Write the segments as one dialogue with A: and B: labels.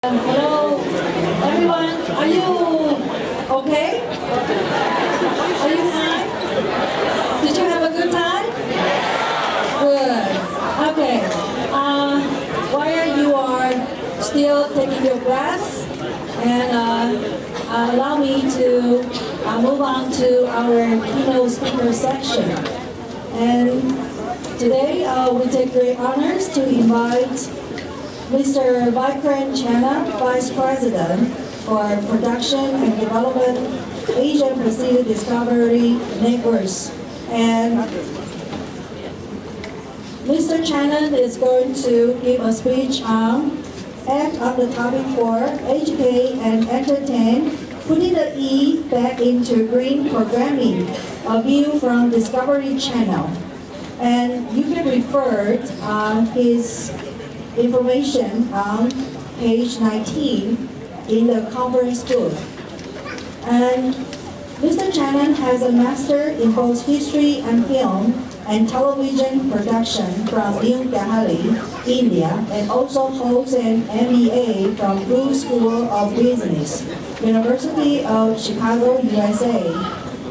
A: Hello, everyone. Are you okay? Are you fine? Did you have a good time? Good. Okay. While you are still taking your breaths, and allow me to move on to our keynote speaker section. And today we take great honors to invite Mr. Vikram Channa, Vice President for Production and Development, Asia Pacific Discovery Networks. And Mr. Channa is going to give a speech on the topic for educate and entertain, putting the E back into green programming, a view from Discovery Channel. And you can refer his information on page 19 in the conference booth. And Mr. Channa has a master in both history and film and television production from New Delhi, India, and also holds an MBA from Blue School of Business, University of Chicago, USA.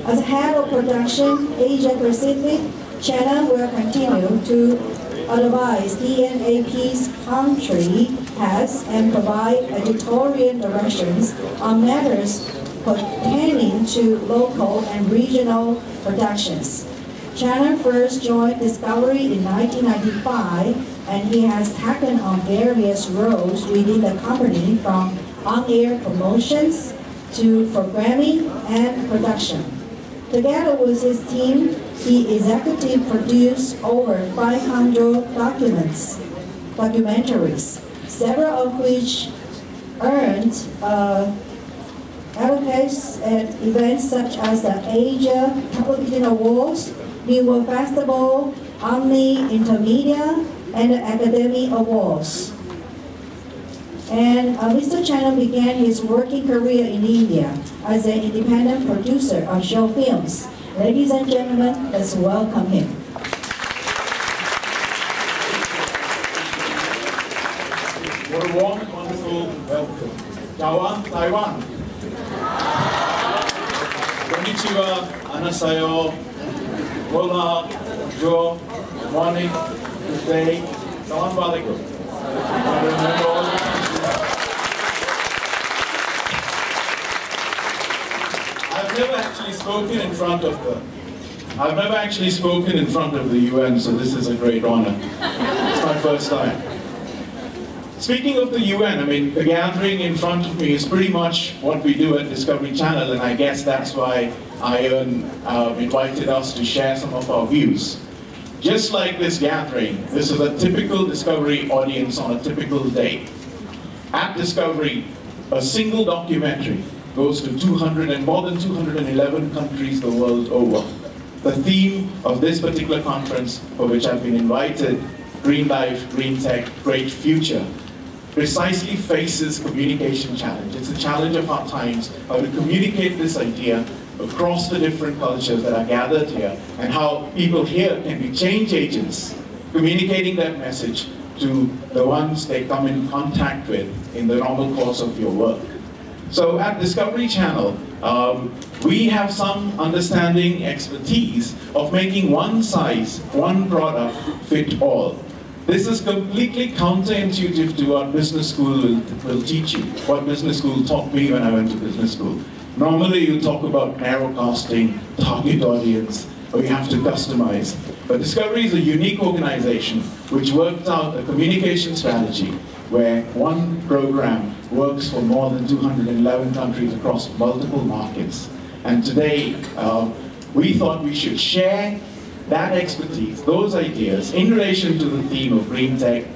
A: As head of production, Asia Pacific, Channa will continue to advise DNAP's country heads and provide editorial directions on matters pertaining to local and regional productions. Channa first joined Discovery in 1995, and he has taken on various roles within the company from on-air promotions to programming and production. Together with his team, he executive produced over 500 documentaries, several of which earned accolades at events such as the Asia Television Awards, New World Festival, Omni Intermedia, and the Academy Awards. And Mr. Channa began his working career in India as an independent producer of short films. Ladies and gentlemen, let's welcome him.
B: What a warm and wonderful welcome. Jawa, Taiwan. Konnichiwa, anasayo, hola, bonjour, morning, good day, salam alaikum. I've never actually spoken in front of the UN, so this is a great honor. It's my first time. Speaking of the UN, I mean, the gathering in front of me is pretty much what we do at Discovery Channel, and I guess that's why iEARN invited us to share some of our views. Just like this gathering, this is a typical Discovery audience on a typical day. At Discovery, a single documentary goes to more than 211 countries the world over. The theme of this particular conference, for which I've been invited, Green Life, Green Tech, Great Future, precisely faces communication challenge. It's a challenge of our times, how to communicate this idea across the different cultures that are gathered here, and how people here can be change agents, communicating that message to the ones they come in contact with in the normal course of your work. So at Discovery Channel, we have some understanding, expertise of making one size, one product fit all. This is completely counterintuitive to what business school will teach you, what business school taught me when I went to business school. Normally you talk about narrow casting, target audience, or you have to customize. But Discovery is a unique organization which worked out a communication strategy where one program works for more than 211 countries across multiple markets. And today, we thought we should share that expertise, those ideas, in relation to the theme of green tech,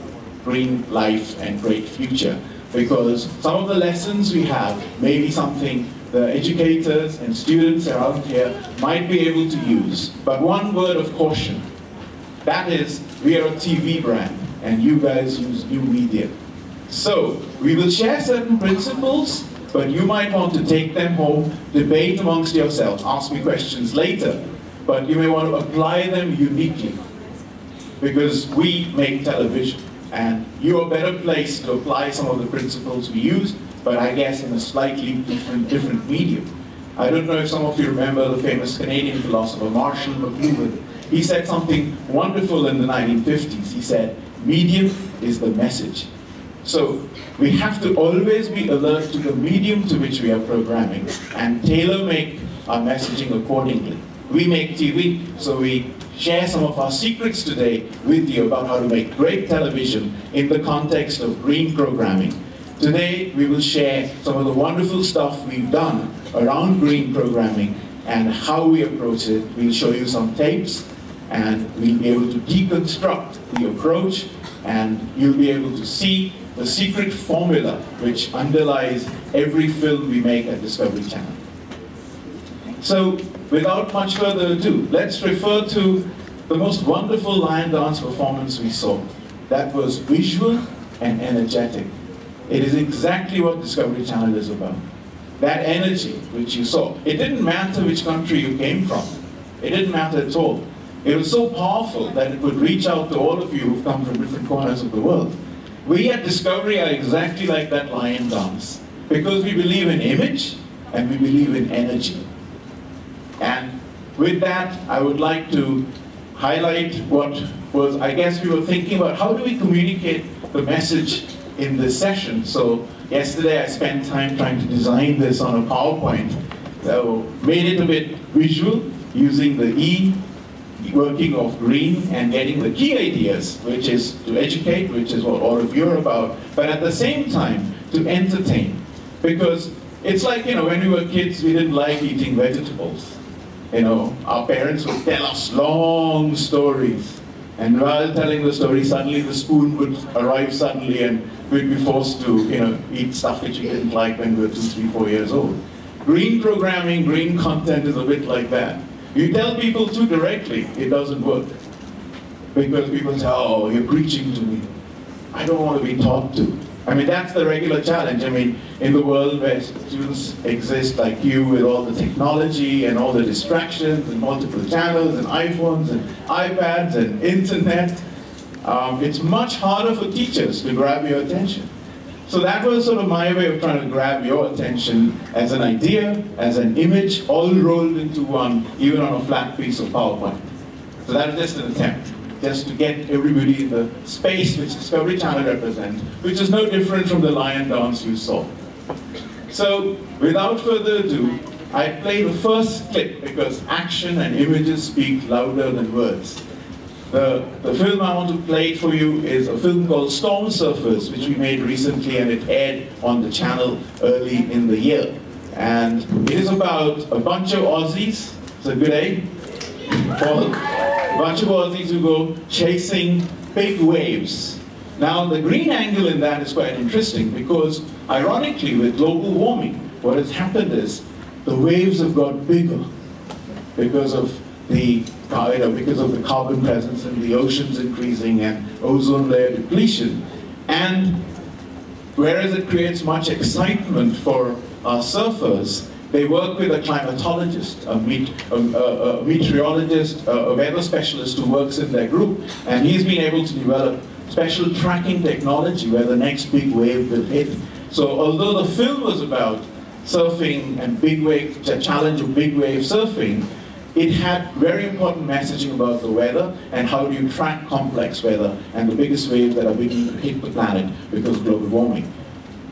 B: green life, and great future. Because some of the lessons we have may be something the educators and students around here might be able to use. But one word of caution, that is, we are a TV brand, and you guys use new media. So, we will share certain principles, but you might want to take them home, debate amongst yourselves, ask me questions later, but you may want to apply them uniquely, because we make television. and you're better placed to apply some of the principles we use, but I guess in a slightly different medium. I don't know if some of you remember the famous Canadian philosopher Marshall McLuhan. He said something wonderful in the 1950s. He said, medium is the message. So we have to always be alert to the medium to which we are programming and tailor-make our messaging accordingly. We make TV, so we share some of our secrets today with you about how to make great television in the context of green programming. Today, we will share some of the wonderful stuff we've done around green programming and how we approach it. We'll show you some tapes, and we'll be able to deconstruct the approach, and you'll be able to see the secret formula which underlies every film we make at Discovery Channel. So, without much further ado, let's refer to the most wonderful lion dance performance we saw. That was visual and energetic. It is exactly what Discovery Channel is about. That energy which you saw. It didn't matter which country you came from. It didn't matter at all. It was so powerful that it would reach out to all of you who've come from different corners of the world. We at Discovery are exactly like that lion dance, because we believe in image and we believe in energy. And with that, I would like to highlight what was, I guess we were thinking about, how do we communicate the message in this session. So yesterday I spent time trying to design this on a PowerPoint. So made it a bit visual, using the E, working off green, and getting the key ideas, which is to educate, which is what all of you are about, but at the same time to entertain. Because it's like, you know, when we were kids, we didn't like eating vegetables. You know, our parents would tell us long stories, and while telling the story, suddenly the spoon would arrive suddenly, and we'd be forced to, you know, eat stuff which we didn't like when we were 2, 3, 4 years old. Green programming, green content is a bit like that. You tell people too directly, it doesn't work. Because people say, oh, you're preaching to me. I don't want to be taught to. I mean, that's the regular challenge. I mean, in the world where students exist like you with all the technology and all the distractions and multiple channels and iPhones and iPads and internet, it's much harder for teachers to grab your attention. So that was sort of my way of trying to grab your attention as an idea, as an image, all rolled into one, even on a flat piece of PowerPoint. So that was just an attempt, just to get everybody in the space which Discovery Channel represents, which is no different from the lion dance you saw. So, without further ado, I play the first clip because action and images speak louder than words. The film I want to play for you is a film called Storm Surfers, which we made recently, and it aired on the channel early in the year. And it is about a bunch of Aussies, so good, eh? Paul? A bunch of Aussies who go chasing big waves. Now, the green angle in that is quite interesting because, ironically, with global warming, what has happened is the waves have got bigger because of the carbon presence in the oceans increasing and ozone layer depletion. And whereas it creates much excitement for our surfers, they work with a climatologist, a meteorologist, a weather specialist who works in their group, and he's been able to develop special tracking technology where the next big wave will hit. So although the film was about surfing and big wave, the challenge of big wave surfing, it had very important messaging about the weather and how do you track complex weather and the biggest waves that are beginning to hit the planet because of global warming.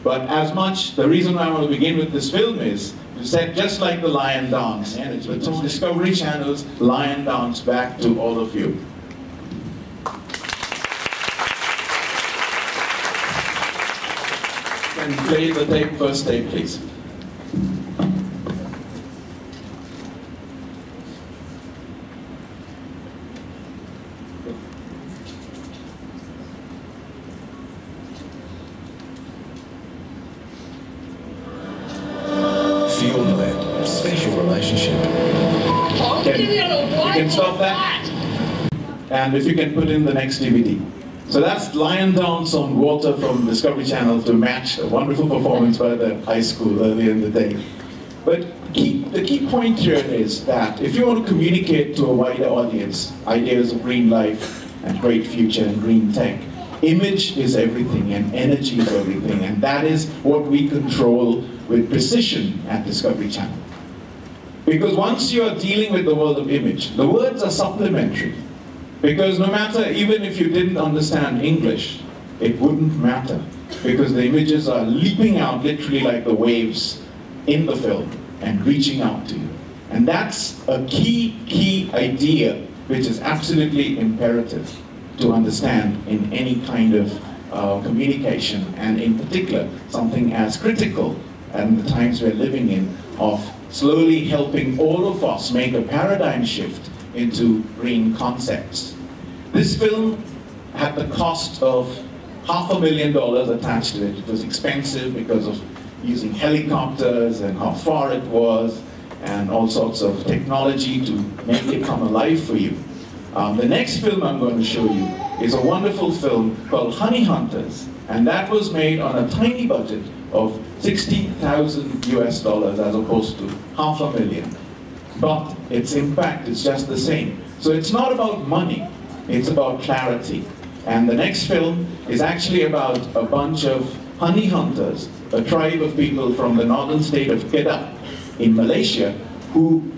B: But as much, the reason I want to begin with this film is to set, just like the lion dance, energy. It's Discovery Channel's lion dance back to all of you. And play the tape, first tape, please.
C: Field-led spatial relationship.
B: You can stop that. And if you can put in the next DVD. So that's Lion Dance on Water from Discovery Channel to match a wonderful performance by the high school earlier in the day. But the key point here is that if you want to communicate to a wider audience ideas of green life and great future and green tech, Image is everything and energy is everything, and that is what we control with precision at Discovery Channel. Because once you are dealing with the world of image, the words are supplementary. Because no matter, even if you didn't understand English, it wouldn't matter. Because the images are leaping out literally like the waves in the film and reaching out to you. And that's a key idea which is absolutely imperative to understand in any kind of communication, and in particular something as critical and the times we're living in, of slowly helping all of us make a paradigm shift into green concepts. This film had the cost of $500,000 attached to it. It was expensive because of using helicopters and how far it was and all sorts of technology to make it come alive for you. The next film I'm going to show you is a wonderful film called Honey Hunters, and that was made on a tiny budget of $60,000 US as opposed to $500,000. But its impact is just the same. So it's not about money, it's about clarity. And the next film is actually about a bunch of honey hunters, a tribe of people from the northern state of Kedah in Malaysia, who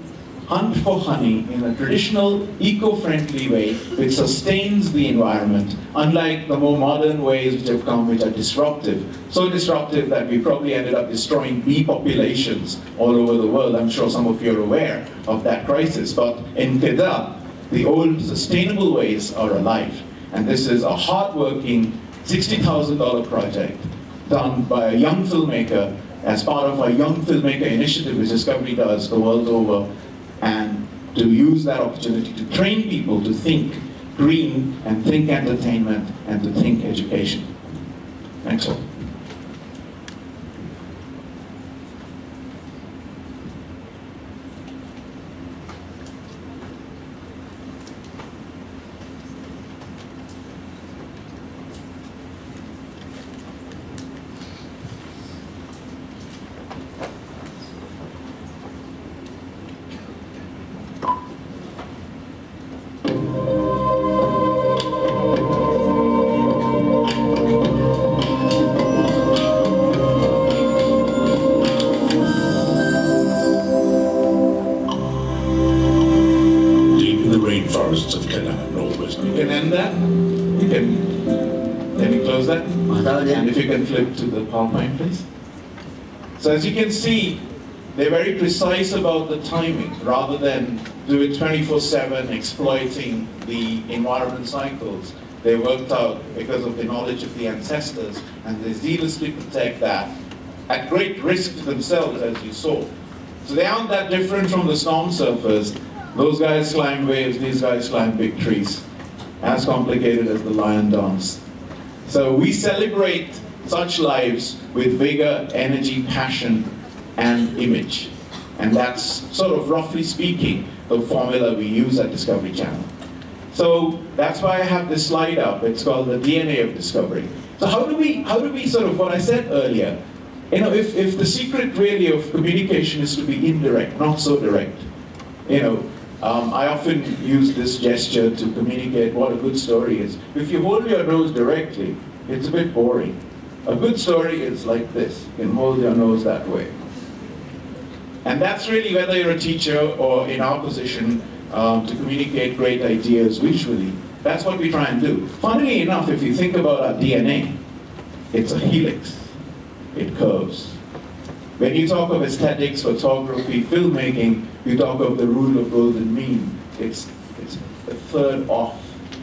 B: hunt for honey in a traditional, eco-friendly way which sustains the environment, unlike the more modern ways which have come, which are disruptive. So disruptive that we probably ended up destroying bee populations all over the world. I'm sure some of you are aware of that crisis. But in Kedah, the old sustainable ways are alive. And this is a hard-working $60,000 project done by a young filmmaker as part of a young filmmaker initiative which Discovery does the world over, and to use that opportunity to train people to think green and think entertainment and to think education. Thanks all. And if you can flip to the PowerPoint, please. So as you can see, they're very precise about the timing, rather than do it 24/7 exploiting the environment cycles. They worked out, because of the knowledge of the ancestors, and they zealously protect that at great risk to themselves, as you saw. So they aren't that different from the storm surfers. Those guys climb waves, these guys climb big trees. As complicated as the lion dance. So we celebrate such lives with vigor, energy, passion, and image. And that's sort of, roughly speaking, the formula we use at Discovery Channel. So that's why I have this slide up. It's called the DNA of Discovery. So how do we sort of, what I said earlier, you know, if the secret really of communication is to be indirect, not so direct, you know, I often use this gesture to communicate what a good story is. If you hold your nose directly, it's a bit boring. A good story is like this. You can hold your nose that way. And that's really, whether you're a teacher or in our position, to communicate great ideas visually, that's what we try and do. Funnily enough, if you think about our DNA, it's a helix. It curves. When you talk of aesthetics, photography, filmmaking, you talk of the rule of golden mean. It's a third off.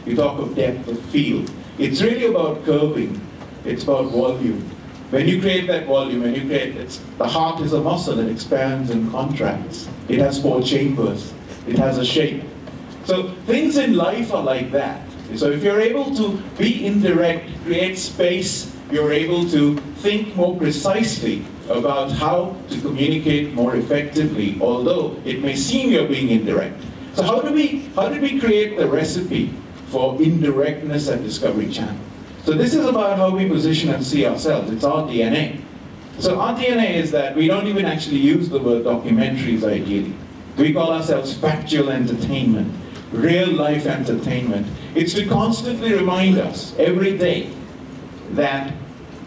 B: You talk of depth of field. It's really about curving. It's about volume. When you create that volume, the heart is a muscle that expands and contracts. It has 4 chambers. It has a shape. So things in life are like that. So if you're able to be indirect, create space, you're able to think more precisely about how to communicate more effectively, although it may seem you're being indirect. So how did we create the recipe for indirectness at Discovery Channel? So this is about how we position and see ourselves. It's our DNA. So our DNA is that we don't even actually use the word documentaries ideally. We call ourselves factual entertainment. real-life entertainment. It's to constantly remind us every day that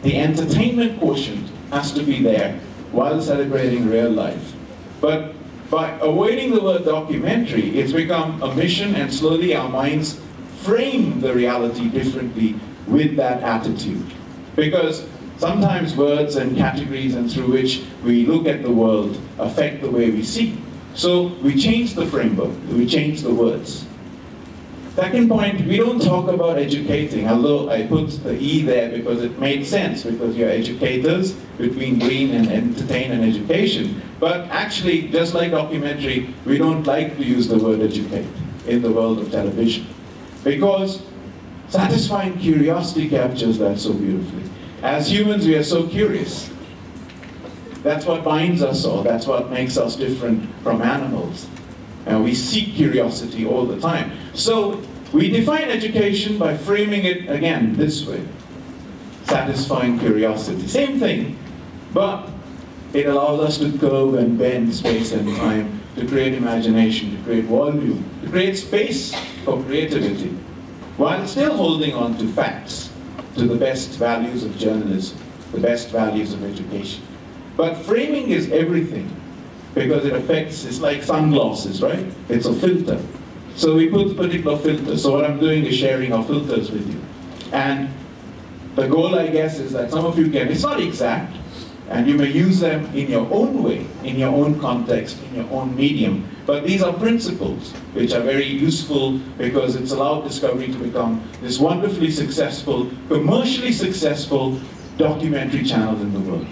B: the entertainment quotient has to be there while celebrating real life. But by avoiding the word documentary, it's become a mission, and slowly our minds frame the reality differently with that attitude. Because sometimes words and categories and through which we look at the world affect the way we see. So we change the framework, we change the words. Second point, we don't talk about educating, although I put the E there because it made sense, because you're educators between green and entertain and education. But actually, just like documentary, we don't like to use the word educate in the world of television, because satisfying curiosity captures that so beautifully. As humans, we are so curious. That's what binds us all. That's what makes us different from animals. And we seek curiosity all the time. So we define education by framing it, again, this way. Satisfying curiosity. Same thing, but it allows us to curve and bend space and time, to create imagination, to create volume, to create space for creativity, while still holding on to facts, to the best values of journalism, the best values of education. But framing is everything, because it affects, it's like sunglasses, right? It's a filter. So we put particular filters. So what I'm doing is sharing our filters with you. And the goal, I guess, is that some of you can, it's not exact, and you may use them in your own way, in your own context, in your own medium. But these are principles which are very useful, because it's allowed Discovery to become this wonderfully successful, commercially successful documentary channel in the world.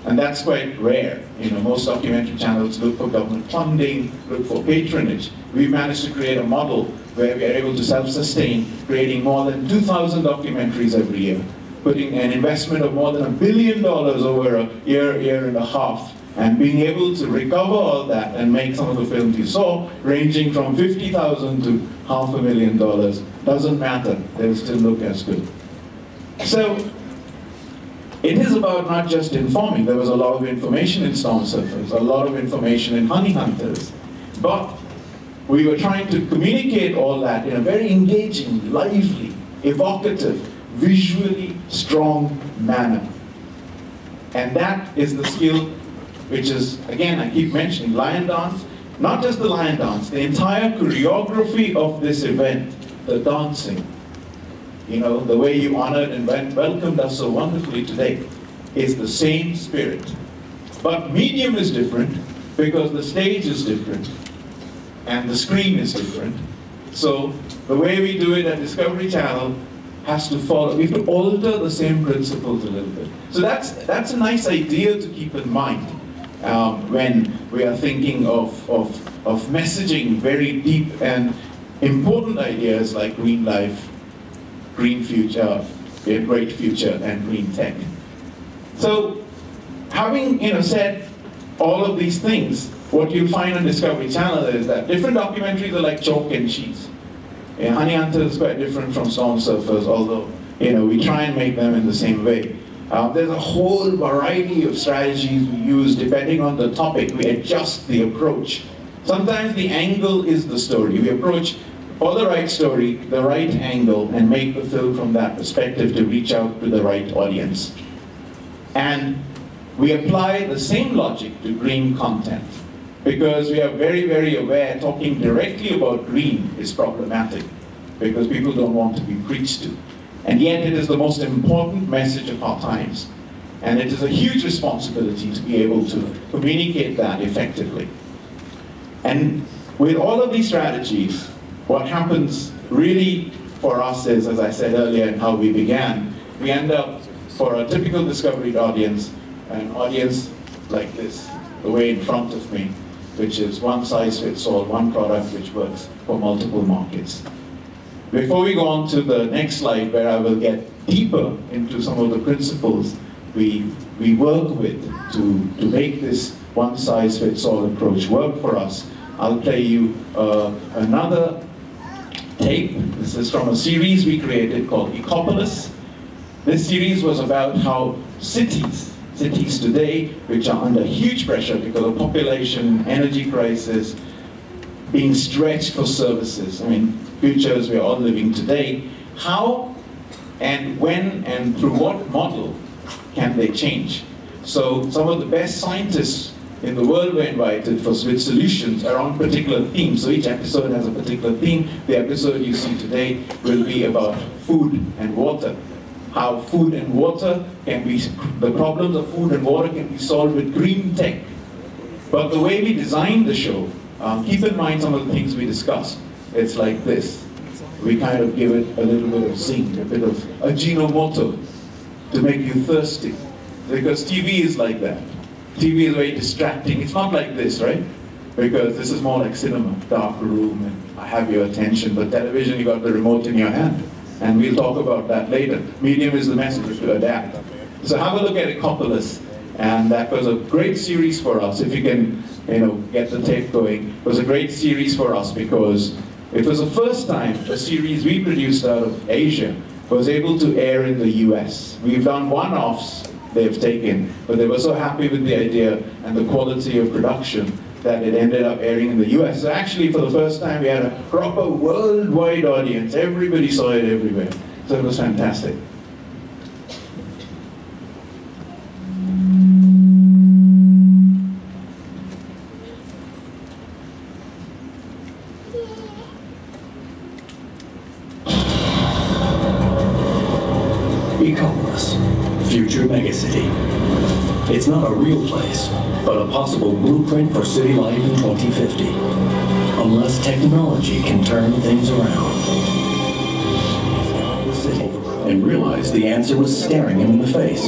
B: And that's quite rare. You know, most documentary channels look for government funding, look for patronage. We've managed to create a model where we are able to self-sustain, creating more than 2,000 documentaries every year, putting an investment of more than $1 billion over a year and a half, and being able to recover all that and make some of the films you saw, ranging from $50,000 to $500,000. Doesn't matter, they'll still look as good. So, it is about not just informing. There was a lot of information in Storm Surfers, a lot of information in Honey Hunters, but we were trying to communicate all that in a very engaging, lively, evocative, visually strong manner. And that is the skill which is, again, I keep mentioning lion dance, not just the lion dance, the entire choreography of this event, the dancing. You know, the way you honored and welcomed us so wonderfully today is the same spirit. But medium is different, because the stage is different and the screen is different. So the way we do it at Discovery Channel has to follow, we have to alter the same principles a little bit. So that's a nice idea to keep in mind when we are thinking of messaging very deep and important ideas like green life, green future, a great future, and green tech. So, having said all of these things, what you'll find on Discovery Channel is that different documentaries are like chalk and cheese. Honey Hunter is quite different from Storm Surfers, although we try and make them in the same way. There's a whole variety of strategies we use depending on the topic. We adjust the approach. Sometimes the angle is the story. We approach for the right story, the right angle, and make the film from that perspective to reach out to the right audience. And we apply the same logic to green content, because we are very, very aware talking directly about green is problematic, because people don't want to be preached to. And yet it is the most important message of our times. And it is a huge responsibility to be able to communicate that effectively. And with all of these strategies, what happens really for us is, as I said earlier and how we began, we end up, for a typical Discovery audience, an audience like this, the way in front of me, which is one size fits all, one product which works for multiple markets. Before we go on to the next slide, where I will get deeper into some of the principles we work with to make this one size fits all approach work for us, I'll play you another tape. This is from a series we created called Ecopolis. This series was about how cities today, which are under huge pressure because of population, energy crisis, being stretched for services. I mean, futures we're all living today. How and when and through what model can they change? So some of the best scientists in the world were invited with solutions around particular themes. So each episode has a particular theme. The episode you see today will be about food and water. How food and water can be, the problems of food and water can be solved with green tech. But the way we designed the show, keep in mind some of the things we discussed. It's like this. We kind of give it a little bit of zing, a bit of Ajinomoto to make you thirsty. Because TV is like that. TV is very distracting. It's not like this, right? Because this is more like cinema, dark room, and I have your attention. But television, you got the remote in your hand. And we'll talk about that later. Medium is the message to adapt. So have a look at Ecopolis. And that was a great series for us. If you can, get the tape going. It was a great series for us because it was the first time a series we produced out of Asia was able to air in the US. We've done one-offs they've taken, but they were so happy with the idea and the quality of production that it ended up airing in the US. So actually, for the first time, we had a proper worldwide audience. Everybody saw it everywhere. So it was fantastic.
C: Ecopolis, future megacity. It's not a real place, but a possible blueprint for city life in 2050. Unless technology can turn things around. And realized the answer was staring him in the face.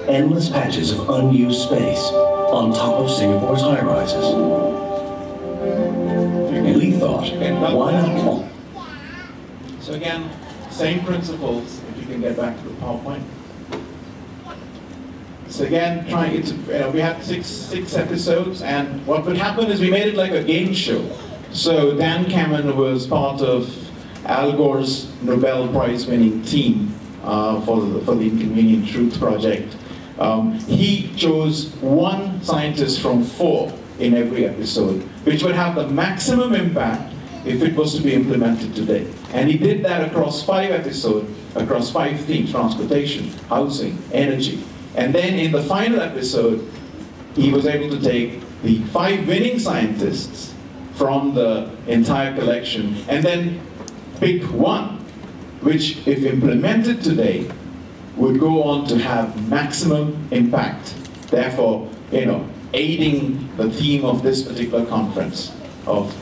C: Endless patches of unused space on top of Singapore's high-rises. Lee thought, why not?
B: So again, same principles. If you can get back to the PowerPoint. So again, we had six episodes, and what would happen is we made it like a game show. So Dan Cameron was part of Al Gore's Nobel Prize-winning team for the Inconvenient Truth Project. He chose one scientist from 4 in every episode, which would have the maximum impact if it was to be implemented today. And he did that across 5 episodes, across 5 themes: transportation, housing, energy. And then in the final episode, he was able to take the 5 winning scientists from the entire collection and then pick one, which if implemented today, would go on to have maximum impact. Therefore, aiding the theme of this particular conference of,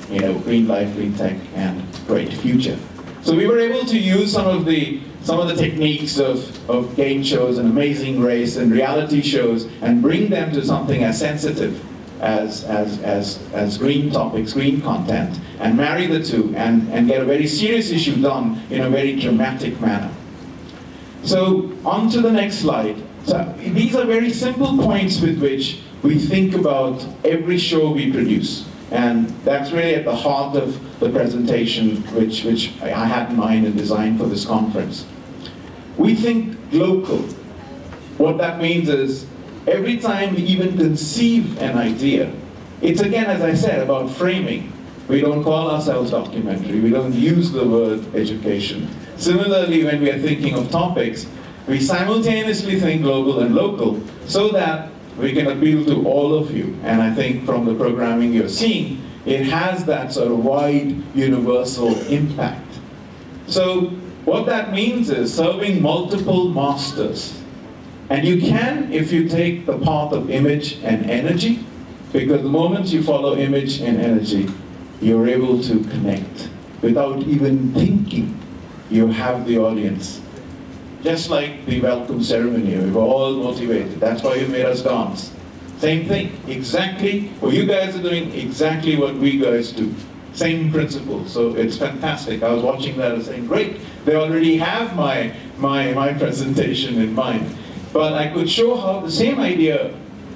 B: green life, green tech, and great future. So we were able to use some of the techniques of game shows and Amazing Race and reality shows and bring them to something as sensitive as green topics, green content, and marry the two and get a very serious issue done in a very dramatic manner. So on to the next slide. So these are very simple points with which we think about every show we produce. And that's really at the heart of the presentation which I had in mind and designed for this conference. We think local. What that means is every time we even conceive an idea, it's again, as I said, about framing. We don't call ourselves documentary. We don't use the word education. Similarly, when we are thinking of topics, we simultaneously think global and local so that we can appeal to all of you. And I think from the programming you're seeing, it has that sort of wide universal impact. So what that means is serving multiple masters. And you can if you take the path of image and energy, because the moment you follow image and energy, you're able to connect. Without even thinking, you have the audience. Just like the welcome ceremony, we were all motivated. That's why you made us dance. Same thing, exactly what you guys are doing, exactly what we guys do. Same principle, so it's fantastic. I was watching that and saying, great, they already have my presentation in mind. But I could show how the same idea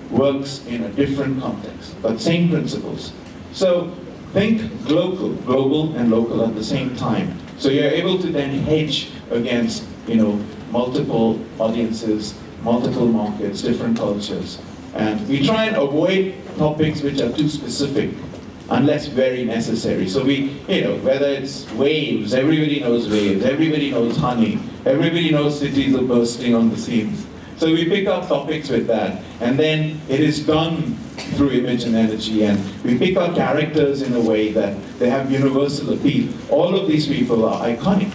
B: works in a different context, but same principles. So think global and local at the same time. So you're able to then hedge against, multiple audiences, multiple markets, different cultures. And we try and avoid topics which are too specific. unless very necessary. So we, whether it's waves, everybody knows waves, everybody knows honey, everybody knows cities are bursting on the seams. So we pick up topics with that, and then it is done through image and energy, and we pick up characters in a way that they have universal appeal. All of these people are iconic.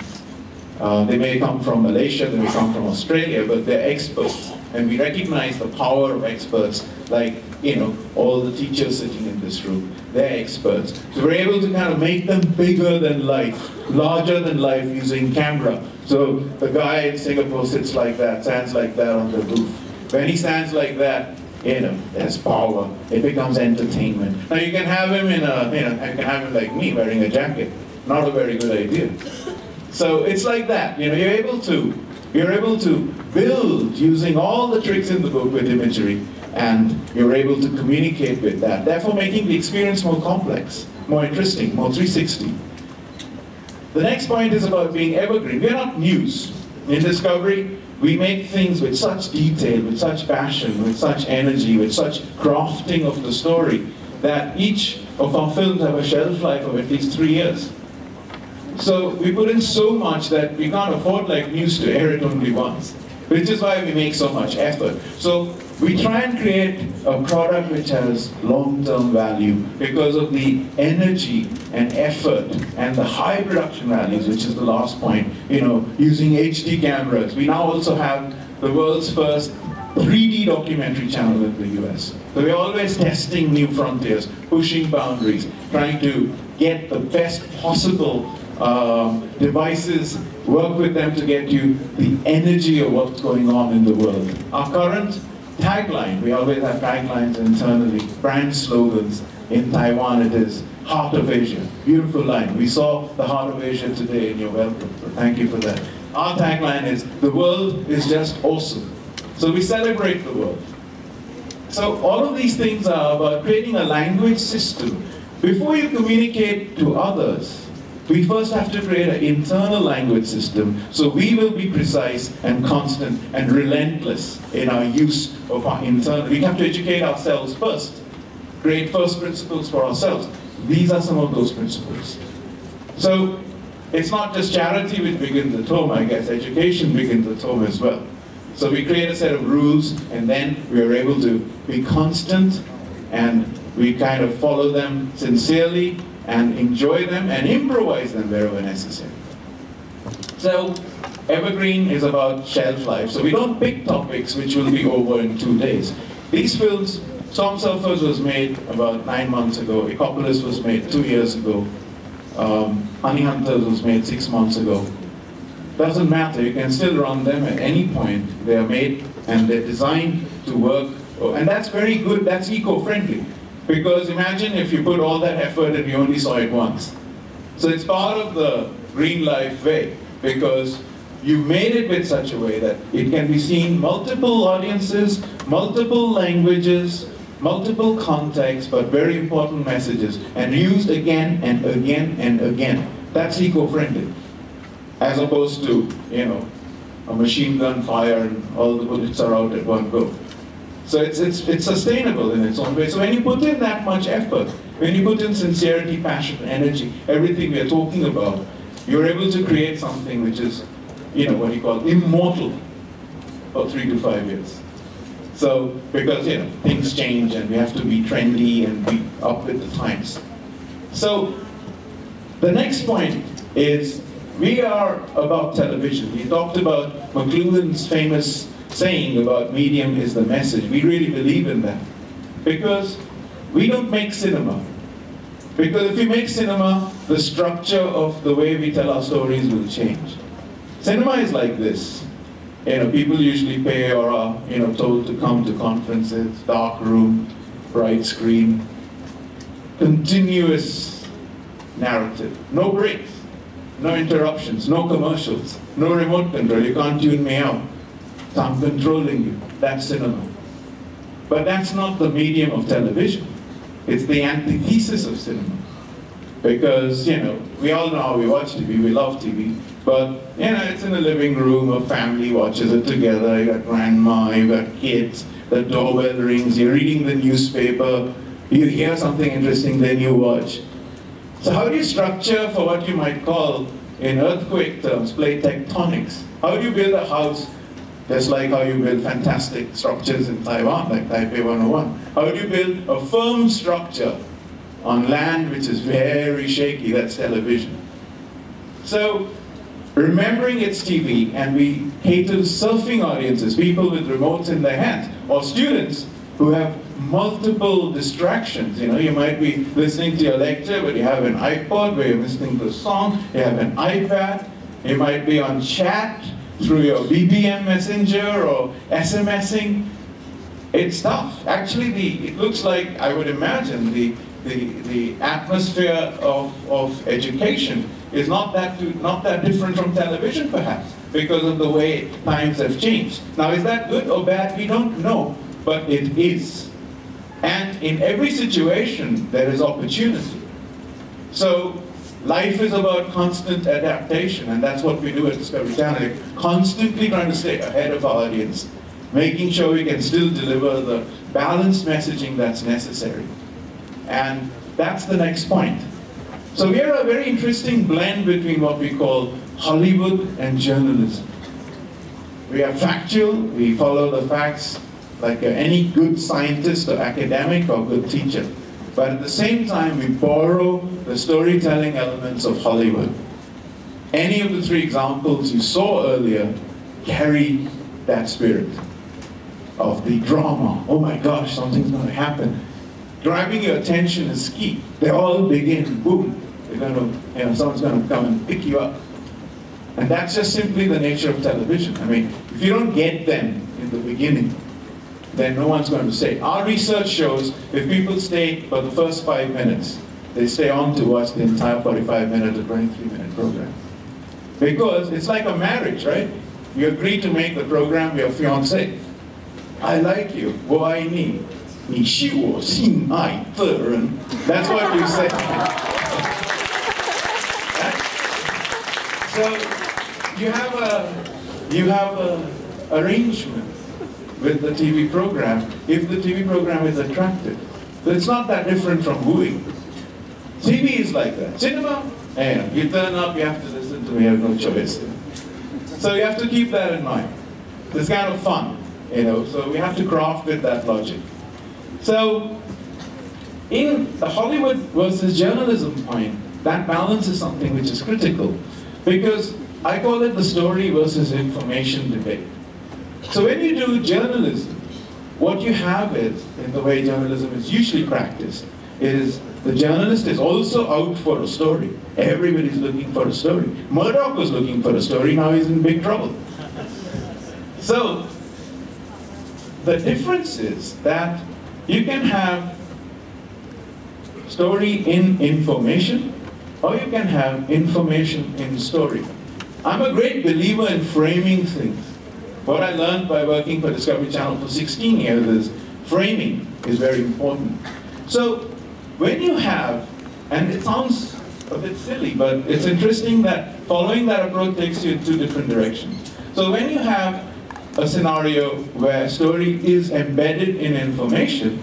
B: They may come from Malaysia, they may come from Australia, but they're experts. And we recognize the power of experts, like, all the teachers sitting in this room. They're experts. So we're able to kind of make them bigger than life, larger than life using camera. So the guy in Singapore sits like that, stands like that on the roof. When he stands like that, there's power. It becomes entertainment. Now you can have him in a, you can have him like me wearing a jacket. Not a very good idea. So it's like that. You're able to build using all the tricks in the book with imagery, and you're able to communicate with that, therefore making the experience more complex, more interesting, more 360. The next point is about being evergreen. We're not news. In Discovery, we make things with such detail, with such passion, with such energy, with such crafting of the story, that each of our films have a shelf life of at least 3 years. So we put in so much that we can't afford, like news, to air it only once, which is why we make so much effort. So we try and create a product which has long-term value because of the energy and effort and the high production values, which is the last point, using HD cameras. We now also have the world's first 3D documentary channel in the US. So we're always testing new frontiers, pushing boundaries, trying to get the best possible devices, work with them to get you the energy of what's going on in the world. Our current tagline, we always have taglines internally, brand slogans. In Taiwan it is Heart of Asia. Beautiful line. We saw the Heart of Asia today in your welcome, so thank you for that. Our tagline is, the world is just awesome. So we celebrate the world. So all of these things are about creating a language system. Before you communicate to others, we first have to create an internal language system, so we will be precise and constant and relentless in our use of our internal. We have to educate ourselves first, create first principles for ourselves. These are some of those principles. So it's not just charity which begins at home, I guess education begins at home as well. So we create a set of rules, and then we are able to be constant, and we kind of follow them sincerely, and enjoy them and improvise them wherever necessary. So evergreen is about shelf life. So we don't pick topics which will be over in 2 days. These films, Storm Surfers was made about 9 months ago, Ecopolis was made 2 years ago, Honey Hunters was made 6 months ago. Doesn't matter, you can still run them at any point. They are made and they're designed to work, and that's very good, that's eco-friendly. Because imagine if you put all that effort and you only saw it once. So it's part of the green life way, because you made it with such a way that it can be seen multiple audiences, multiple languages, multiple contexts, but very important messages, and used again and again and again. That's eco-friendly. As opposed to, a machine gun fire and all the bullets are out at one go. So it's sustainable in its own way. So when you put in that much effort, when you put in sincerity, passion, energy, everything we are talking about, you're able to create something which is, what you call immortal for 3 to 5 years. So, because, things change and we have to be trendy and be up with the times. So, the next point is, we are about television. We talked about McLuhan's famous saying about medium is the message. We really believe in that. Because we don't make cinema. Because if we make cinema, the structure of the way we tell our stories will change. Cinema is like this. People usually pay or are told to come to conferences, dark room, bright screen, continuous narrative, no breaks, no interruptions, no commercials, no remote control. You can't tune me out. So I'm controlling you. That's cinema. But that's not the medium of television. It's the antithesis of cinema. Because, we all know how we watch TV, we love TV, but, it's in a living room, a family watches it together, you got grandma, you got kids, the doorbell rings, you're reading the newspaper, You hear something interesting, then you watch. So how do you structure for what you might call, in earthquake terms, plate tectonics? How do you build a house just like how you build fantastic structures in Taiwan, like Taipei 101? How do you build a firm structure on land which is very shaky? That's television. So, remembering it's TV, and we cater to surfing audiences, people with remotes in their hands, or students who have multiple distractions. You know, you might be listening to your lecture, but you have an iPod where you're listening to a song, you have an iPad, you might be on chat through your BBM messenger or SMSing. It's tough. Actually, it looks like, I would imagine, the atmosphere of education is not that different from television, perhaps, because of the way times have changed. Now, is that good or bad? We don't know, but it is. And in every situation, there is opportunity. So, life is about constant adaptation, and that's what we do at Discovery Channel. Constantly trying to stay ahead of our audience, making sure we can still deliver the balanced messaging that's necessary. And that's the next point. So we are a very interesting blend between what we call Hollywood and journalism. We are factual, we follow the facts like any good scientist or academic or good teacher. But at the same time, we borrow the storytelling elements of Hollywood. Any of the three examples you saw earlier carry that spirit of the drama. Oh my gosh, something's going to happen. Grabbing your attention is key. They all begin, boom. Someone's going to come and pick you up. And that's just simply the nature of television. I mean, if you don't get them in the beginning, then no one's going to stay. Our research shows if people stay for the first 5 minutes, they stay on to watch the entire 45-minute or 23-minute program. Because it's like a marriage, right? You agree to make the program your fiancé. I like you. 我爱你. 你是我心爱的人. That's what you say. So you have a arrangement with the TV program if the TV program is attractive. So it's not that different from wooing. TV is like that. Cinema, you turn up, you have to listen to me, you have no choice. So you have to keep that in mind. It's kind of fun, so we have to craft with that logic. So in the Hollywood versus journalism point, that balance is something which is critical, because I call it the story versus information debate. So when you do journalism, what you have is, in the way journalism is usually practiced, is the journalist is also out for a story. Everybody's looking for a story. Murdoch was looking for a story, now he's in big trouble. So the difference is that you can have story in information, or you can have information in story. I'm a great believer in framing things. What I learned by working for Discovery Channel for 16 years is framing is very important. So when you have, and it sounds a bit silly, but it's interesting that following that approach takes you in two different directions. So when you have a scenario where story is embedded in information,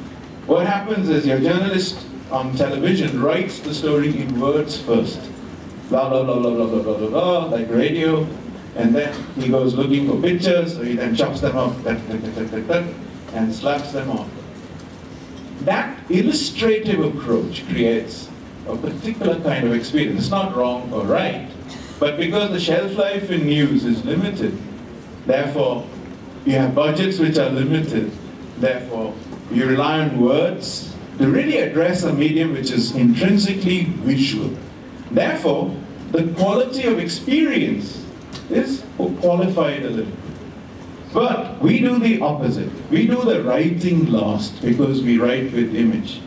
B: what happens is your journalist on television writes the story in words first. Blah, blah, blah, blah, blah, blah, blah, blah, blah, like radio. And then he goes looking for pictures, so he then chops them up, and slaps them on. That illustrative approach creates a particular kind of experience. It's not wrong or right, but because the shelf life in news is limited, therefore you have budgets which are limited, therefore you rely on words to really address a medium which is intrinsically visual. Therefore, the quality of experience is qualified a little. But we do the opposite. We do the writing last because we write with image.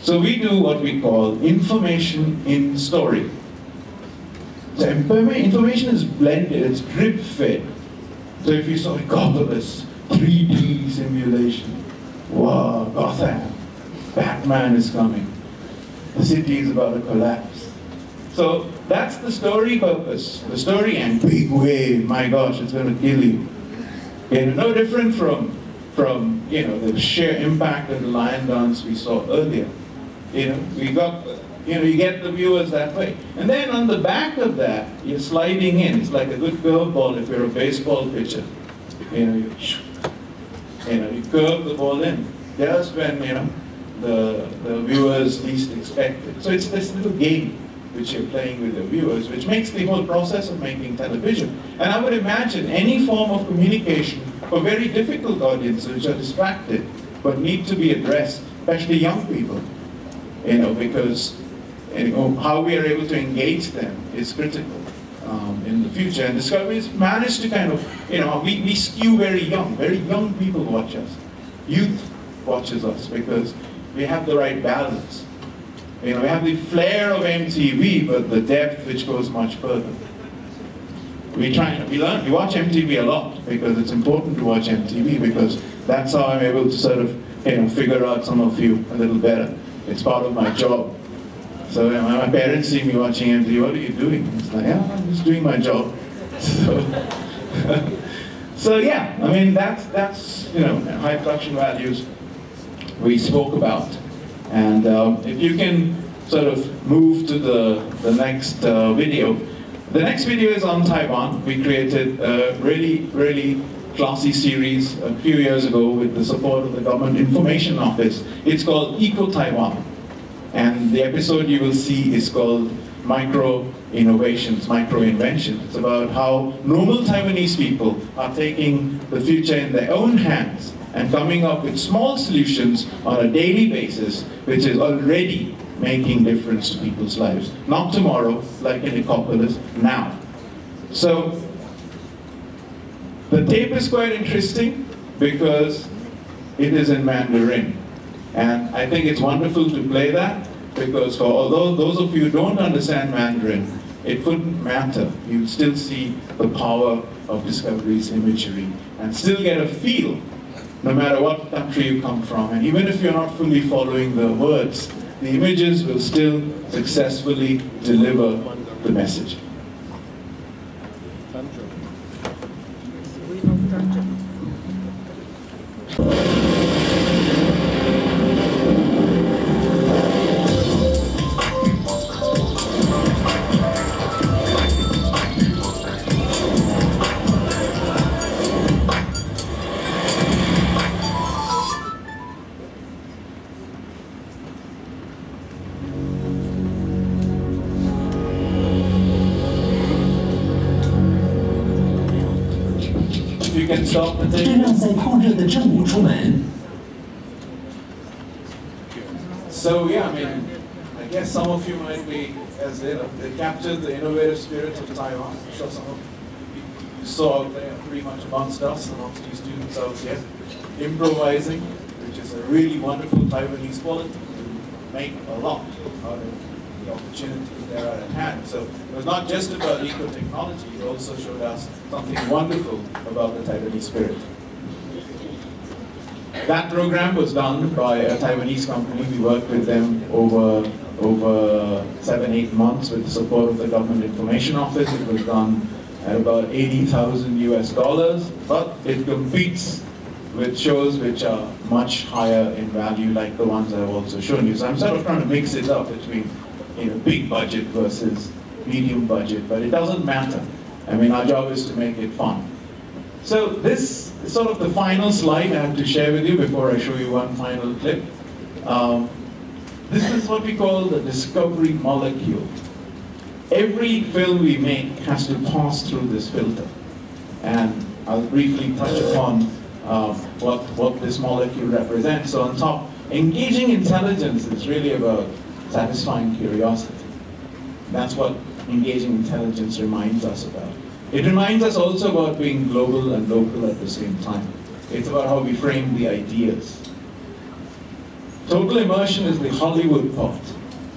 B: So we do what we call information in story. So information is blended, it's drip fed. So if you saw a Gotham 3D simulation, wow, Gotham, Batman is coming, the city is about to collapse. So that's the story purpose. The story and big wave, my gosh, it's going to kill you. Okay, no different from from, you know, the sheer impact of the lion dance we saw earlier. You know, we got, you know, you get the viewers that way. And then on the back of that, you're sliding in. It's like a good curveball if you're a baseball pitcher. You know, you curve the ball in. Just when, you know, the viewers least expect it. So it's this little game which you're playing with the viewers, which makes the whole process of making television. And I would imagine any form of communication for very difficult audiences which are distracted but need to be addressed, especially young people, you know, because, you know, how we are able to engage them is critical in the future. And Discovery's managed to kind of, you know, we skew very young people watch us. Youth watches us because we have the right balance. You know, we have the flair of MTV, but the depth which goes much further. We watch MTV a lot because it's important to watch MTV because that's how I'm able to sort of, you know, figure out some of you a little better. It's part of my job. So when my parents see me watching MTV, what are you doing? It's like, yeah, I'm just doing my job. So yeah, I mean, that's you know, high production values we spoke about. And if you can sort of move to the next video. The next video is on Taiwan. We created a really classy series a few years ago with the support of the Government Information Office. It's called Eco Taiwan. And the episode you will see is called Micro Innovations, Micro Inventions. It's about how normal Taiwanese people are taking the future in their own hands and coming up with small solutions on a daily basis, which is already making difference to people's lives. Not tomorrow, like in Ecopolis, now. So, the tape is quite interesting because it is in Mandarin. And I think it's wonderful to play that because for although those of you who don't understand Mandarin, it wouldn't matter. You'd still see the power of Discovery's imagery and still get a feel no matter what country you come from. And even if you're not fully following the words, the images will still successfully deliver the message. You can stop the tape.
C: 这让在酷热的正午出门。
B: So yeah, I mean, I guess some of you might be, as they captured the innovative spirit of Taiwan. I'm sure some of you saw out there pretty much amongst us, amongst these students out here, improvising, which is a really wonderful Taiwanese quality to make a lot out of the opportunities that are at hand. So it was not just about eco-technology, it also showed us something wonderful about the Taiwanese spirit. That program was done by a Taiwanese company. We worked with them over 7-8 months with the support of the Government Information Office. It was done at about $80,000 US, but it competes with shows which are much higher in value, like the ones I've also shown you. So I'm sort of trying to mix it up between, you know, big budget versus medium budget, but it doesn't matter. I mean, our job is to make it fun. So this is sort of the final slide I have to share with you before I show you one final clip. This is what we call the discovery molecule. Every film we make has to pass through this filter. And I'll briefly touch upon what this molecule represents. So on top, engaging intelligence is really about satisfying curiosity. That's what engaging intelligence reminds us about. It reminds us also about being global and local at the same time. It's about how we frame the ideas. Total immersion is the Hollywood part.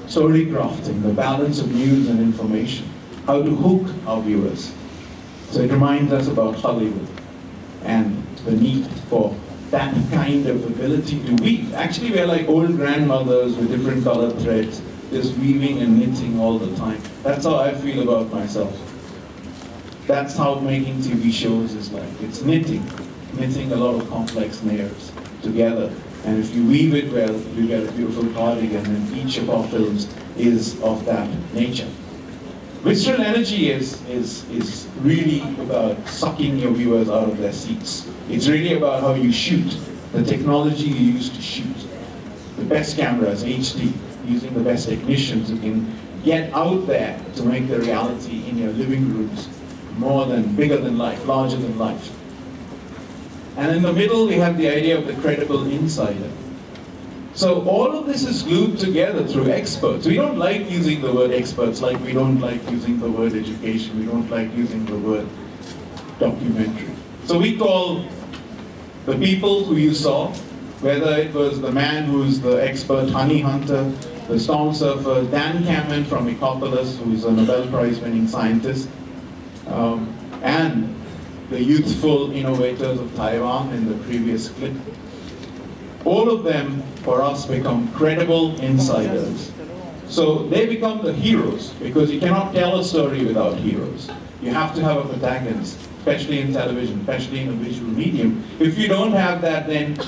B: Story crafting, the balance of news and information. How to hook our viewers. So it reminds us about Hollywood and the need for that kind of ability to weave. Actually, we're like old grandmothers with different colored threads, just weaving and knitting all the time. That's how I feel about myself. That's how making TV shows is like. It's knitting. knitting a lot of complex layers together. And if you weave it well, you get a beautiful cardigan, and each of our films is of that nature. Visceral energy is really about sucking your viewers out of their seats. It's really about how you shoot, the technology you use to shoot. The best cameras, HD, using the best technicians who can get out there to make the reality in your living rooms bigger than life, larger than life. And in the middle, we have the idea of the credible insider. So all of this is glued together through experts. We don't like using the word experts like we don't like using the word education, we don't like using the word documentary. So we call the people who you saw, whether it was the man who's the expert honey hunter, the storm surfer, Dan Cameron from Ecopolis, who's a Nobel Prize winning scientist, and the youthful innovators of Taiwan in the previous clip. All of them, for us, become credible insiders. So they become the heroes, because you cannot tell a story without heroes. You have to have a protagonist, especially in television, especially in a visual medium. If you don't have that, then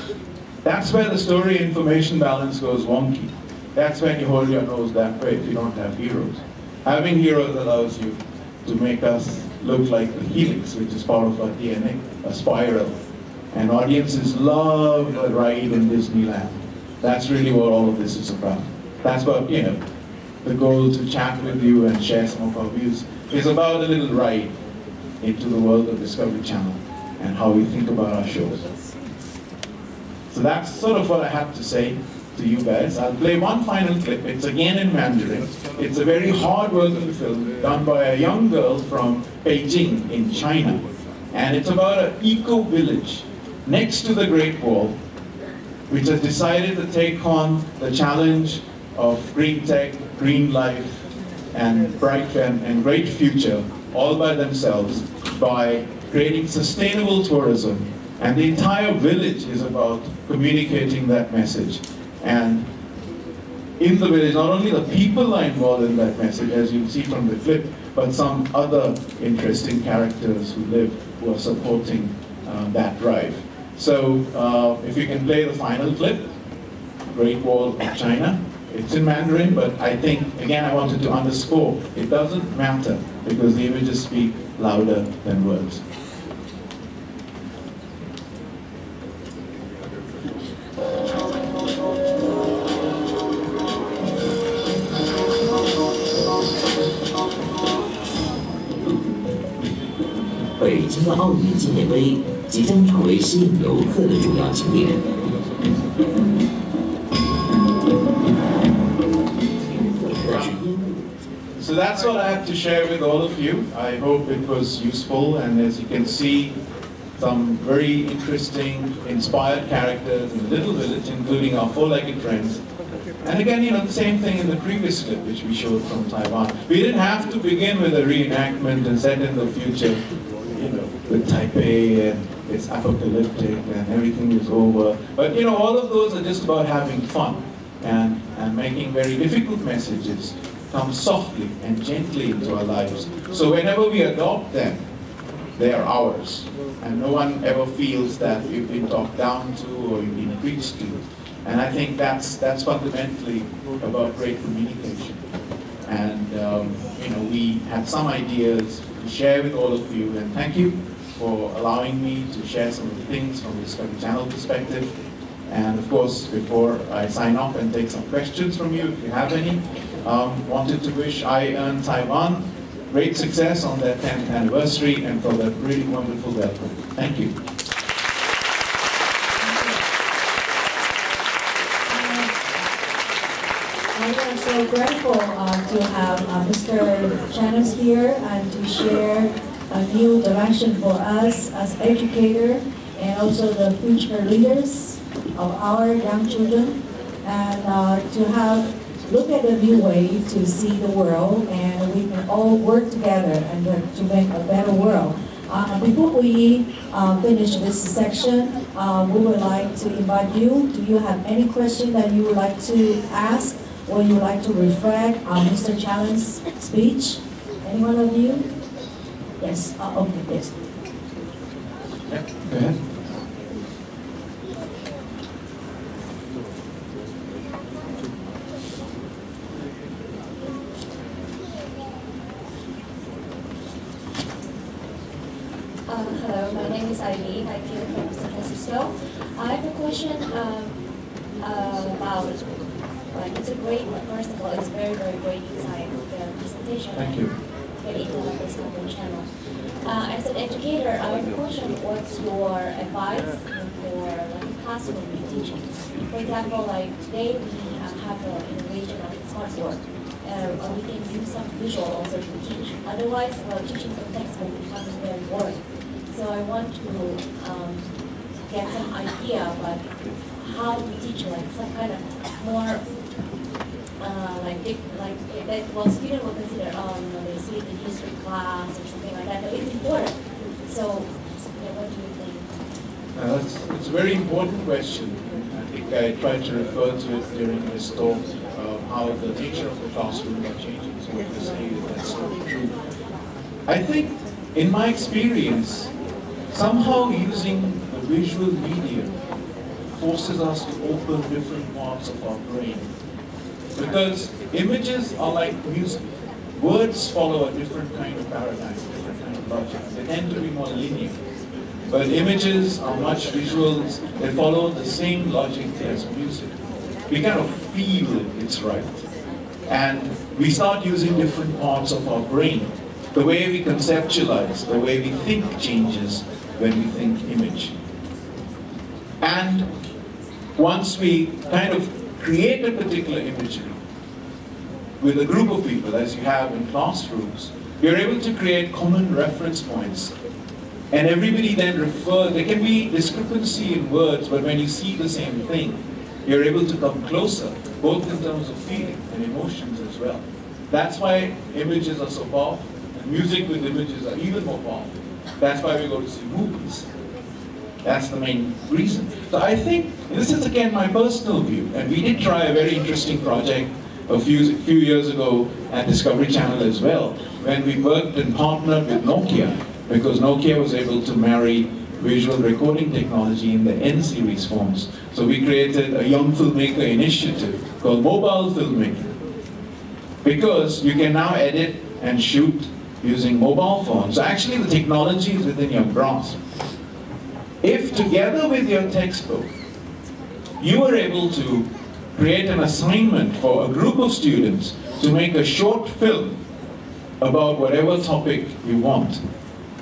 B: that's where the story-information balance goes wonky. That's when you hold your nose that way if you don't have heroes. Having heroes allows you to make us look like the helix, which is part of our DNA, a spiral. And audiences love a ride in Disneyland. That's really what all of this is about. That's what, the goal to chat with you and share some of our views is about a little ride into the world of Discovery Channel and how we think about our shows. So that's sort of what I have to say to you guys. I'll play one final clip. It's again in Mandarin. It's a very hard-working film done by a young girl from Beijing in China. And it's about an eco-village next to the Great Wall, which has decided to take on the challenge of green tech, green life, and bright and great future all by themselves by creating sustainable tourism. And the entire village is about communicating that message. And in the village, not only the people are involved in that message, as you'll see from the clip, but some other interesting characters who are supporting that drive. So if you can play the final clip, Great Wall of China. It's in Mandarin, but I think, again, I wanted to underscore, it doesn't matter because the images speak louder than words.
D: Beijing 的奥运纪念碑即将成为吸引游客的主要景点。
B: So that's what I have to share with all of you. I hope it was useful, and as you can see, some very interesting, inspired characters in the little village, including our four-legged friends. And again, the same thing in the previous clip, which we showed from Taiwan. We didn't have to begin with a reenactment and set in the future, with Taipei and it's apocalyptic and everything is over. But all of those are just about having fun and making very difficult messages come softly and gently into our lives. So whenever we adopt them, they are ours. And no one ever feels that you've been talked down to or you've been preached to. And I think that's fundamentally about great communication. And we had some ideas to share with all of you, and thank you for allowing me to share some of the things from the Discovery Channel perspective. And of course, before I sign off and take some questions from you, if you have any, wanted to wish iEARN Taiwan great success on their 10th anniversary and for that really wonderful welcome. Thank you.
A: We are so grateful to have Mr. Channa here and to share a new direction for us as educators and also the future leaders of our young children, and to look at a new way to see the world, and we can all work together and to make a better world. Before we finish this section, we would like to invite you. Do you have any question that you would like to ask or you would like to reflect on Mr. Channa's speech? Any one of you? Yes. Okay. Yes.
B: Yeah, go ahead.
E: is Ivy here from San Francisco. I have a question about, it's a great, first of all, it's very, very great insight of the presentation.
B: Thank you.
E: Get into the Vikram Channa. As an educator, I have a question, what's your advice for classroom teaching? For example, like today we have the innovation of smart board. We can use some visual also to teach. Otherwise, teaching from textbook becomes very boring. So I want to get some idea about how to teach, like some kind of more student will consider, they see the history class or something like that, but it's important. So, what do you think?
B: It's a very important question. I think I tried to refer to it during this talk, how the nature of the classroom are changing. So what you say is that's so true. I think, in my experience, somehow using the visual medium forces us to open different parts of our brain. Because images are like music. Words follow a different kind of paradigm, different kind of logic. They tend to be more linear. But images are much visuals. They follow the same logic as music. We kind of feel it's right. And we start using different parts of our brain. The way we conceptualize, the way we think changes when we think image. And once we kind of create a particular imagery with a group of people, as you have in classrooms, you're able to create common reference points. And everybody then there can be discrepancy in words, but when you see the same thing, you're able to come closer, both in terms of feeling and emotions as well. That's why images are so powerful, and music with images are even more powerful. That's why we go to see movies. That's the main reason. So I think, this is again my personal view, and we did try a very interesting project a few years ago at Discovery Channel as well, when we worked and partnered with Nokia, because Nokia was able to marry visual recording technology in the N-series phones. So we created a young filmmaker initiative called Mobile Filmmaking. Because you can now edit and shoot using mobile phones. So actually the technology is within your grasp. If together with your textbook, you were able to create an assignment for a group of students to make a short film about whatever topic you want,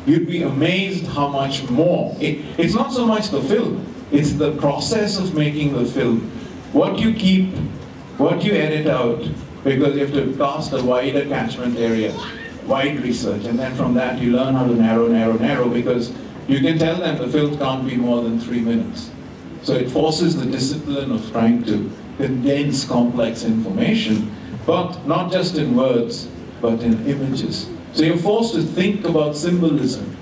B: you'd be amazed how much more. It's not so much the film, it's the process of making the film. What you keep, what you edit out, because you have to cast a wider catchment area, wide research, and then from that you learn how to narrow, because you can tell them the film can't be more than 3 minutes. So it forces the discipline of trying to condense complex information, but not just in words, but in images. So you're forced to think about symbolism,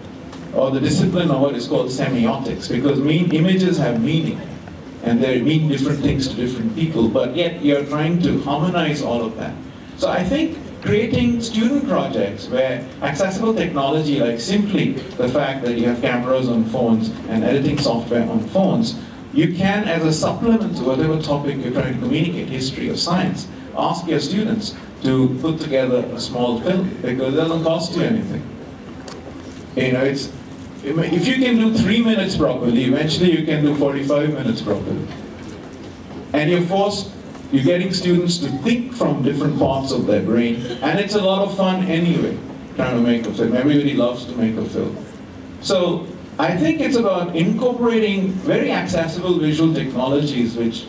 B: or the discipline of what is called semiotics, because images have meaning, and they mean different things to different people, but yet you're trying to harmonize all of that. So I think creating student projects where accessible technology, like simply the fact that you have cameras on phones and editing software on phones, you can, as a supplement to whatever topic you're trying to communicate, history or science, ask your students to put together a small film, because it doesn't cost you anything. You know, if you can do 3 minutes properly, eventually you can do 45 minutes properly. And you're getting students to think from different parts of their brain, and it's a lot of fun anyway, trying to make a film. Everybody loves to make a film. So I think it's about incorporating very accessible visual technologies, which,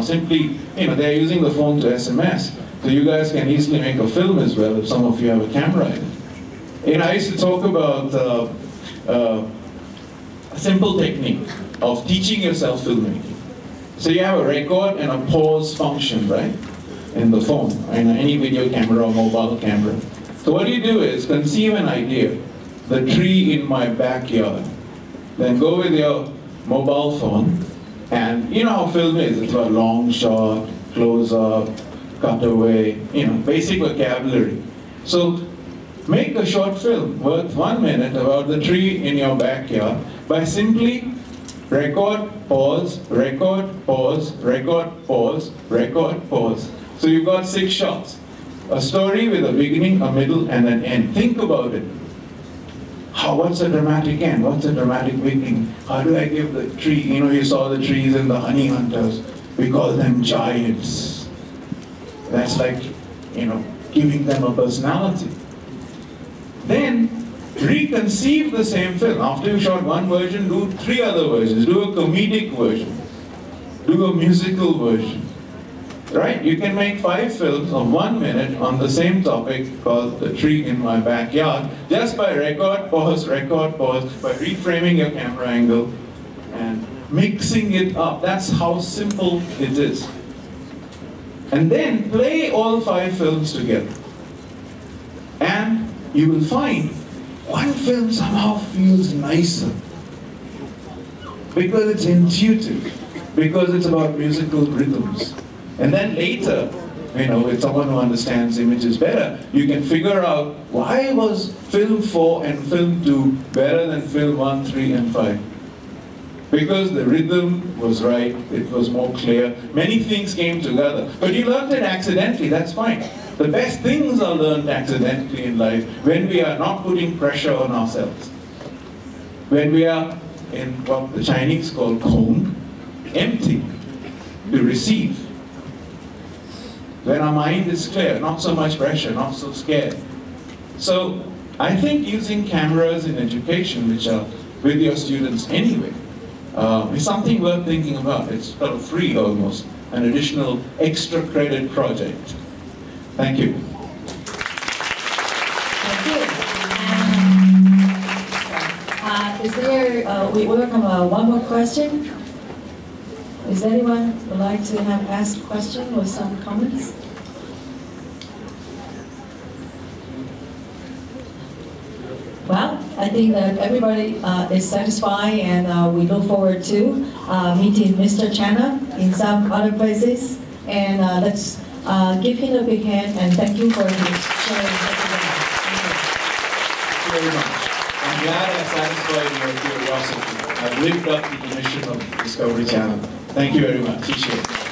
B: simply, they're using the phone to SMS. So you guys can easily make a film as well if some of you have a camera in it. I used to talk about a simple technique of teaching yourself filmmaking. So you have a record and a pause function, right? In the phone, in any video camera or mobile camera. So what you do is conceive an idea, the tree in my backyard. Then go with your mobile phone, and you know how film is, it's about long shot, close up, cutaway, basic vocabulary. So make a short film worth 1 minute about the tree in your backyard by simply record, pause, record, pause, record, pause, record, pause. So you've got 6 shots. A story with a beginning, a middle, and an end. Think about it. What's a dramatic end? What's a dramatic beginning? How do I give the tree? You know, you saw the trees in the honey hunters. We call them giants. That's like, you know, giving them a personality. Then, reconceive the same film. After you shot one version, do 3 other versions. Do a comedic version. Do a musical version. Right? You can make 5 films of 1 minute on the same topic called The Tree in My Backyard, just by record, pause, by reframing your camera angle and mixing it up. That's how simple it is. And then play all 5 films together. And you will find one film somehow feels nicer. Because it's intuitive. Because it's about musical rhythms. And then later, you know, with someone who understands images better, you can figure out why was film 4 and film 2 better than film 1, 3, and 5. Because the rhythm was right, it was more clear, many things came together. But you learned it accidentally, that's fine. The best things are learned accidentally in life when we are not putting pressure on ourselves. When we are in what the Chinese call Kong, empty, to receive. When our mind is clear, not so much pressure, not so scared. So I think using cameras in education, which are with your students anyway, is something worth thinking about. It's sort of free almost, an additional extra credit project. Thank you.
F: Thank you. Is there, we welcome one more question. Is anyone would like to have asked a question or some comments? Well, I think that everybody is satisfied, and we look forward to meeting Mr. Channa in some other places. And let's give him a big hand and thank you for his sharing.
B: Thank you very much. I'm glad I satisfied your curiosity. I've lived up to the mission of Discovery Channel. Thank you very much. Appreciate it.